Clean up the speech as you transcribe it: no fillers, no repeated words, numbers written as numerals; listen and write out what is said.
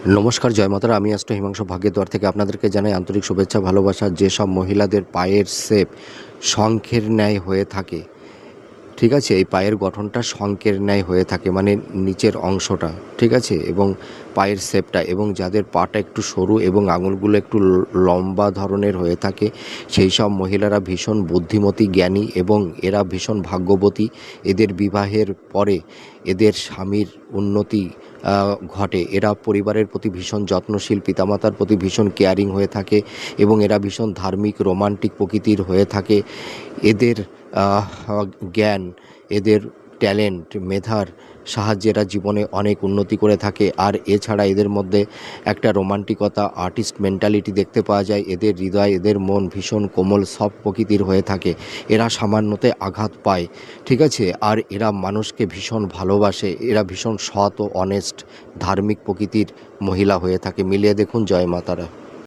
নমস্কার, জয় মাতারা। আমি অ্যাস্ট্রো হিমাংশু ভাগ্যদ্বার থেকে আপনাদেরকে জানাই আন্তরিক শুভেচ্ছা ভালোবাসা। যেসব মহিলাদের পায়ের শেপ শঙ্খের ন্যায় হয়ে থাকে, ঠিক আছে, এই পায়ের গঠনটা শঙ্খের ন্যায় হয়ে থাকে, মানে নিচের অংশটা, ঠিক আছে, এবং পায়ের শেপটা, এবং যাদের পাটা একটু সরু এবং আঙুলগুলো একটু লম্বা ধরনের হয়ে থাকে, সেই সব মহিলারা ভীষণ বুদ্ধিমতী, জ্ঞানী এবং এরা ভীষণ ভাগ্যবতী। এদের বিবাহের পরে এদের স্বামীর উন্নতি ঘটে। এরা পরিবারের প্রতি ভীষণ যত্নশীল, পিতামাতার প্রতি ভীষণ কেয়ারিং হয়ে থাকে এবং এরা ভীষণ ধার্মিক, রোমান্টিক প্রকৃতির হয়ে থাকে। এদের জ্ঞান, এদের ট্যালেন্ট, মেধার সাহায্যে এরা জীবনে অনেক উন্নতি করে থাকে। আর এছাড়া এদের মধ্যে একটা রোমান্টিকতা, আর্টিস্ট মেন্টালিটি দেখতে পাওয়া যায়। এদের হৃদয়, এদের মন ভীষণ কোমল, সফট প্রকৃতির হয়ে থাকে। এরা সামান্যতে আঘাত পায়, ঠিক আছে, আর এরা মানুষকে ভীষণ ভালোবাসে। এরা ভীষণ সৎ ও অনেস্ট, ধার্মিক প্রকৃতির মহিলা হয়ে থাকে। মিলিয়ে দেখুন। জয় মাতারা।